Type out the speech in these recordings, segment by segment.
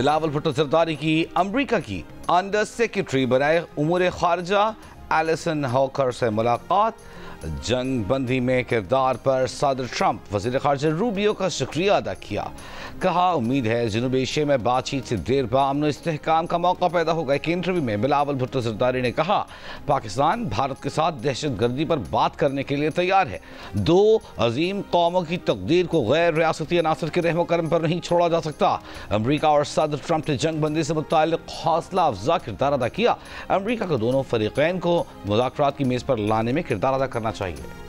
बिलावल भुट्टो जरदारी की अमरीका की under secretary बनाए उमूर खारजा एलिसन हॉकर से मुलाकात। जंग बंदी में किरदार पर सदर ट्रंप वज़ीर ख़ारजा रूबियो का शुक्रिया अदा किया। कहा उम्मीद है जनूबी एशिया में बातचीत से देर बामन इस्तेहकाम का मौका पैदा होगा। एक इंटरव्यू में बिलावल भुट्टो जरदारी ने कहा पाकिस्तान भारत के साथ दहशत गर्दी पर बात करने के लिए तैयार है। दो अजीम कौमों की तकदीर को गैर रियासती अनासर के रहमो करम पर नहीं छोड़ा जा सकता। अमरीका और सदर ट्रंप ने जंग बंदी से मुताल्लिक हौसला अफजा किरदार अदा किया। अमरीका को दोनों फरीकैन को मुज़ाकरात की मेज़ पर लाने में किरदार अदा करना चाहिए।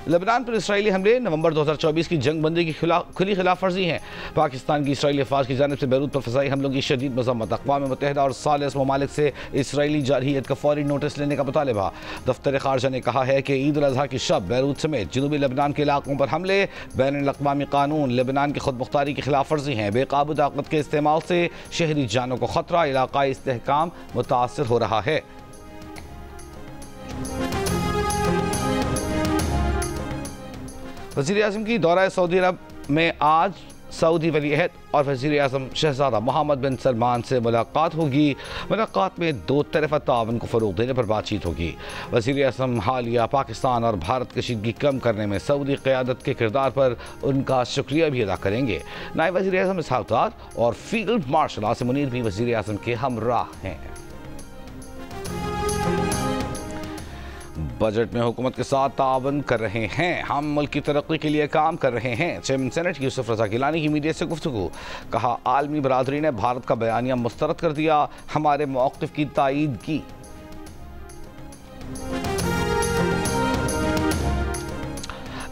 लेबनान पर इसराइली हमले नवंबर 2024 की जंग बंदी की खुली खिलाफ वर्जी है। पाकिस्तान की इसराइली अफवाज की जानिब से बैरूत पर फसाई हमलों की शदीद मजम्मत। अक़वाम मुत्तहिदा और सालिस ममालिक से इसराइली जारहियत का फौरी नोटिस लेने का मुतालिबा। दफ्तर खारजा ने कहा है कि ईद उल अज़हा की शब बैरूत समेत जनूबी लेबनान के इलाकों पर हमले बैनुल अक़वामी कानून लेबनान की खुद मुख्तारी की खिलाफ वर्जी हैं। बेकाबू ताकत के इस्तेमाल से शहरी जानों को खतरा, इलाकाई इस्तेहकाम मुतासर हो रहा है। वज़ीर आज़म की दौरा सऊदी अरब में आज सऊदी वली अहद और वज़ीर आज़म शहज़ादा मोहम्मद बिन सलमान से मुलाकात होगी। मुलाकात में दो तरफ़ा ताउन को फ़रोग़ देने पर बातचीत होगी। वज़ीर आज़म हालिया पाकिस्तान और भारत कशीदगी कम करने में सऊदी क़यादत के किरदार पर उनका शुक्रिया भी अदा करेंगे। नायब वज़ीर आज़म इसहाक़ डार और फील्ड मार्शल आसिम मुनीर भी वज़ीर आज़म के हमराह हैं। बजट में हुकूमत के साथ तावन कर रहे हैं, हम मुल्क की तरक्की के लिए काम कर रहे हैं। चेयरमैन सेनेट यूसुफ रज़ा गिलानी की मीडिया से गुफ्तगू। कहा आलमी बरादरी ने भारत का बयानिया मुस्तरद कर दिया, हमारे मौक़िफ़ की तायीद की।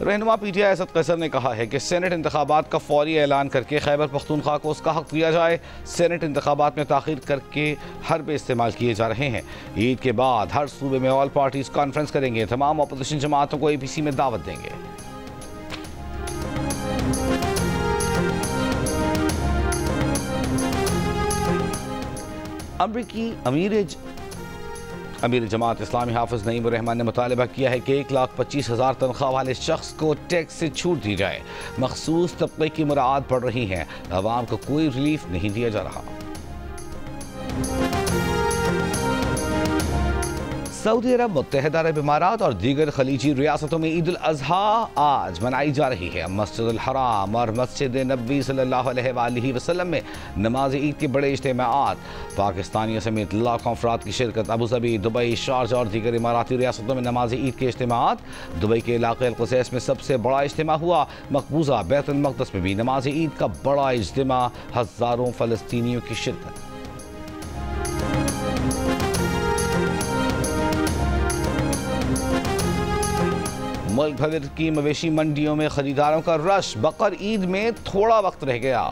रहनुमा पीटीआई असद कैसर ने कहा है कि सेनेट इंतखाबात का फौरी ऐलान करके खैबर पख्तूनख्वा को उसका हक दिया जाए। सेनेट इंतखाबात में ताख़ीर करके हरबे इस्तेमाल किए जा रहे हैं। ईद के बाद हर सूबे में ऑल पार्टीज़ कॉन्फ्रेंस करेंगे। तमाम अपोजिशन जमातों को APC में दावत देंगे। अमरीकी अमीर जमात इस्लामी हाफिज़ नईम उर रहमान ने मुतालबा किया है कि 1,25,000 तनख्वाह वाले शख्स को टैक्स से छूट दी जाए। मखसूस तबके की मुराद पड़ रही है, अवाम को कोई रिलीफ नहीं दिया जा रहा। सऊदी अरब, मुत्तहिदा अरब इमारात और दीगर खलीजी रियासतों में ईद उल अज़हा आज मनाई जा रही है। मस्जिद हराम और मस्जिद नबी सल्लल्लाहु अलैहि वसल्लम में नमाज ईद के बड़े इज्तिमाआत। पाकिस्तानियों समेत लाखों अफराद की शिरकत। अबू धाबी, दुबई, शारजा और दीगर इमाराती रियासतों में नमाज ईद के इज्तिमाआत। दुबई के इलाके अल-कुसैस में सबसे बड़ा इज्तिमा हुआ। मकबूजा बैतुल मक़दस में भी नमाज ईद का बड़ा इज्तिमा, हज़ारों फ़लस्तीनियों की शिरकत। मुल्क भर की मवेशी मंडियों में खरीदारों का रश। बकर ईद में थोड़ा वक्त रह गया,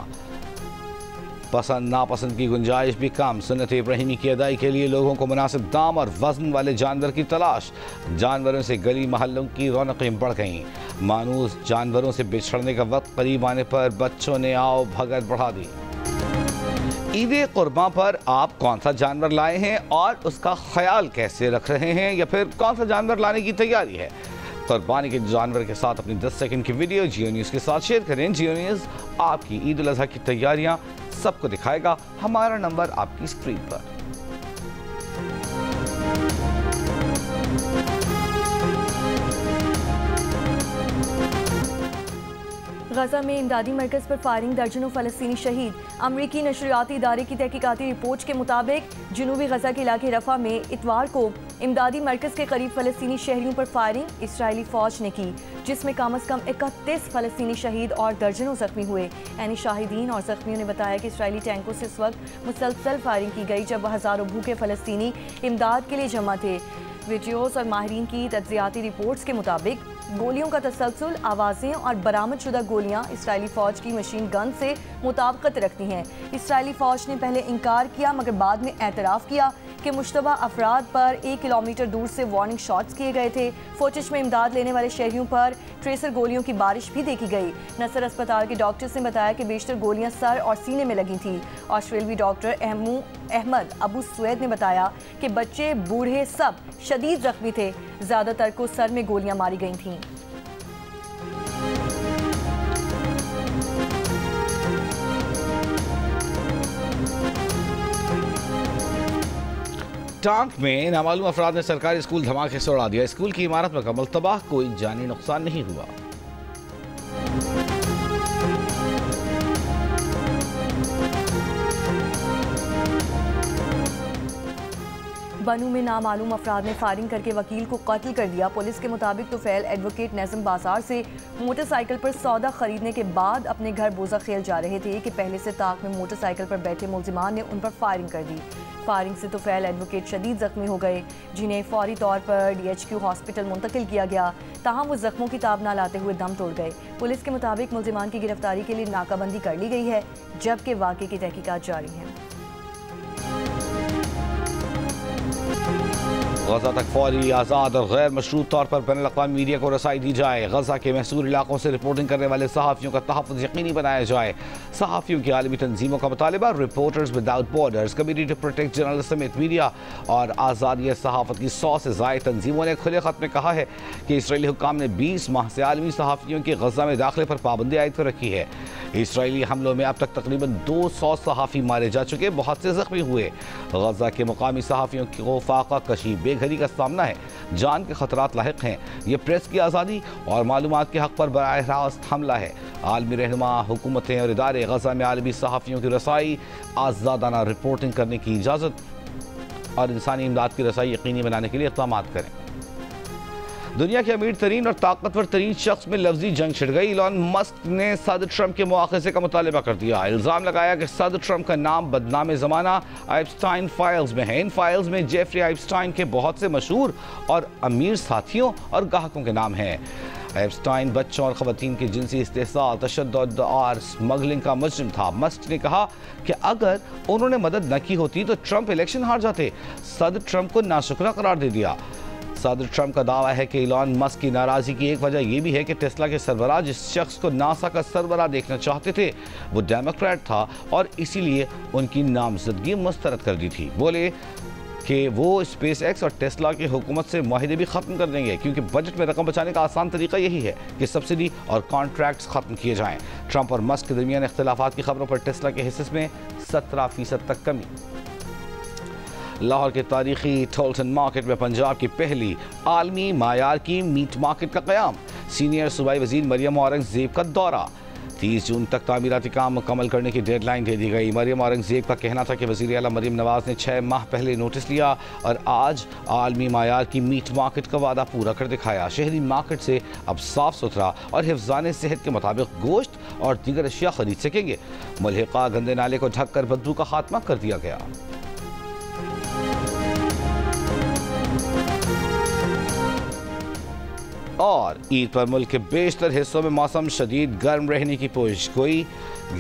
पसंद नापसंद की गुंजाइश भी कम। सुन्नत इब्राहिमी की अदाई के लिए लोगों को मुनासिब दाम और वजन वाले जानवर की तलाश। जानवरों से गली महलों की रौनकें बढ़ गईं। मानूस जानवरों से बिछड़ने का वक्त करीब आने पर बच्चों ने आओ भगत बढ़ा दी। ईद कुर्बान पर आप कौन सा जानवर लाए हैं और उसका ख्याल कैसे रख रहे हैं, या फिर कौन सा जानवर लाने की तैयारी है? कुर्बानी के जानवर के साथ अपनी 10 सेकंड की वीडियो जियो न्यूज़ के साथ शेयर करें। जियो न्यूज़ आपकी ईद उल अज़हा की तैयारियां सबको दिखाएगा। हमारा नंबर आपकी स्क्रीन पर। गजा में इमदादी मरकज़ पर फायरिंग, दर्जनों फ़लस्तीनी शहीद। अमरीकी नशरियाती इदारे की तहकीकाती रिपोर्ट के मुताबिक जनूबी गजा के इलाके रफ़ा में इतवार को इमदादी मरकज़ के करीब फ़लस्तीनी शहरियों पर फायरिंग इसराइली फ़ौज ने की, जिसमें कम अज़ कम 31 फ़लस्तीनी शहीद और दर्जनों ज़ख्मी हुए। यानी शाहिदीन और ज़ख्मियों ने बताया कि इसराइली टैंकों से इस वक्त मुसलसल फायरिंग की गई, जब हज़ारों भूखे फ़लस्तीनी इमदाद के लिए जमा थे। वीडियोस और माहिरीन की तज्ज़ियाती रिपोर्ट्स के मुताबिक गोलियों का तसलसल, आवाज़ें और बरामद शुदा गोलियां इसराइली फ़ौज की मशीन गन से मुताबिकत रखती हैं। इसराइली फ़ौज ने पहले इनकार किया, मगर बाद में एतराफ़ किया कि मुश्तबा अफराद पर 1 किलोमीटर दूर से वार्निंग शॉट्स किए गए थे। फुटेज में इमदाद लेने वाले शहरियों पर ट्रेसर गोलियों की बारिश भी देखी गई। नसर अस्पताल के डॉक्टर्स ने बताया कि बेशतर गोलियां सर और सीने में लगी थी। ऑस्ट्रेलवी डॉक्टर अहमद अबू सुवैद ने बताया कि बच्चे बूढ़े सब शदीद जख्मी थे, ज़्यादातर को सर में गोलियां मारी गई थीं। टांक में नामालूम अफराद ने सरकारी स्कूल धमाके से उड़ा दिया। स्कूल की इमारत मुकम्मल तबाह, कोई जानी नुकसान नहीं हुआ। बनू में नामालूम अफराद ने फायरिंग करके वकील को कत्ल कर दिया। पुलिस के मुताबिक तुफैल एडवोकेट नज़म बाजार से मोटरसाइकिल पर सौदा खरीदने के बाद अपने घर बोझा खेल जा रहे थे कि पहले से ताक में मोटरसाइकिल पर बैठे मुलजिमान ने उन पर फायरिंग कर दी। फायरिंग से तुफैल एडवोकेट शदीद जख्मी हो गए, जिन्हें फौरी तौर पर DHQ हॉस्पिटल मुंतकिल किया गया। ताहम वो जख्मों की ताब न लाते हुए दम तोड़ गए। पुलिस के मुताबिक मुलजिमान की गिरफ्तारी के लिए नाकाबंदी कर ली गई है, जबकि वाक़े की तहकीकात जारी है। गजा तक फौरी, आज़ाद और गैर मशरूत तौर पर बैनुल अक़वामी मीडिया को रसाई दी जाए। गजा के महसूर इलाकों से रिपोर्टिंग करने वाले सहाफ़ियों का तहफ़्फ़ुज़ यकीनी बनाया जाए। सहाफ़ियों की आलमी तंजीमों का मुतालिबा। Reporters without borders, committee to protect journalist समेत मीडिया और आज़ादी सहाफ़त की 100 से ज़ायद तंजीमों ने खुले ख़त में कहा है कि इसराइली हुक्काम ने 20 माह से आलमी सहाफ़ियों के गजा में दाखिले पर पाबंदी आयद कर रखी है। इसराइली हमलों में अब तक तकरीबन 200 सहाफ़ी मारे जा चुके, बहुत से जख्मी हुए। गजा के मुकामी सहाफ़ियों को फाका कशी, बेघरी का सामना है, जान के खतरात लाहिक हैं। ये प्रेस की आज़ादी और मालूमात के हक़ पर बराह रास्त हमला है। आलमी रहनुमा, हुकूमतें और इदारे गजा में आलमी सहाफ़ियों की रसाई, आज़ादाना रिपोर्टिंग करने की इजाज़त और इंसानी इमदाद की रसाई यकीनी बनाने के लिए इक़दाम करें। दुनिया के अमीर तरीन और ताकतवर तरीन शख्स में लफ्जी जंग छिड़ गई। इलॉन मस्क ने सदर ट्रंप के मुआख़ज़े का मुतालबा कर दिया। इल्ज़ाम लगाया कि सदर ट्रंप का नाम बदनाम ज़माना आइपस्टाइन फाइल्स में है। इन फाइल्स में जेफरी आइपस्टाइन के बहुत से मशहूर और अमीर साथियों और ग्राहकों के नाम हैं। आइपस्टाइन बच्चों और ख़वातीन के जिनसी इस्तेहसाल, तशद्दुद और स्मगलिंग का मुजरिम था। मस्क ने कहा कि अगर उन्होंने मदद न की होती तो ट्रंप इलेक्शन हार जाते। सदर ट्रंप को नाशुक्रा करार दे दिया। सदर ट्रंप का दावा है कि इलॉन मस्क की नाराज़गी की एक वजह यह भी है कि टेस्ला के सरबराह जिस शख्स को नासा का सरबराह देखना चाहते थे वो डेमोक्रेट था और इसीलिए उनकी नामजदगी मुस्तरद कर दी थी। बोले कि वो स्पेस एक्स और टेस्ला की हुकूमत से मुआहदे भी ख़त्म कर देंगे, क्योंकि बजट में रकम बचाने का आसान तरीका यही है कि सब्सिडी और कॉन्ट्रैक्ट्स ख़त्म किए जाएँ। ट्रंप और मस्क के दरमियान इख्तिलाफ़ात की खबरों पर टेस्ला के हिस्से में 17% तक कमी। लाहौर के तारीखी टोल्टन मार्केट में पंजाब की पहली आलमी मायार की मीट मार्केट का क़याम। सीनियर सूबाई वज़ीर मरियम औरंगज़ेब का दौरा। 30 जून तक तामीराती काम मुकम्मल करने की डेडलाइन दे दी गई। मरियम औरंगज़ेब का कहना था कि वज़ीर आला मरियम नवाज़ ने 6 माह पहले नोटिस लिया और आज आलमी मायार की मीट मार्केट का वादा पूरा कर दिखाया। शहरी मार्केट से अब साफ़ सुथरा और हिफ्ज़ान सेहत के मुताबिक गोश्त और दीगर अशिया खरीद सकेंगे। मुल्हिका गंदे नाले को ढक कर बदबू का खात्मा कर दिया गया। और ईद पर मुल्क के बेशतर हिस्सों में मौसम शदीद गर्म रहने की पोश गोई।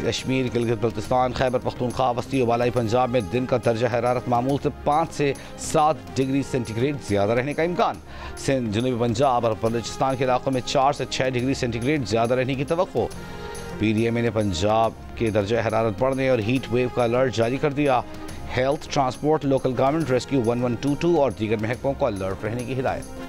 कश्मीर, गिलगित बल्तिस्तान, खैबर पख्तूनख्वा, वस्ती वबालाई पंजाब में दिन का दर्जा हरारत मामूल से 5 से 7 डिग्री सेंटीग्रेड ज़्यादा रहने का इम्कान। सिंध, जनूबी पंजाब और बलूचिस्तान के इलाकों में 4 से 6 डिग्री सेंटीग्रेड ज़्यादा रहने की तवक्को। PDMA ने पंजाब के दर्जा हरारत बढ़ने और हीट वेव का अलर्ट जारी कर दिया। Health, transport, local government, rescue 1122 और दीगर महकमों को अलर्ट रहने की हिदायत।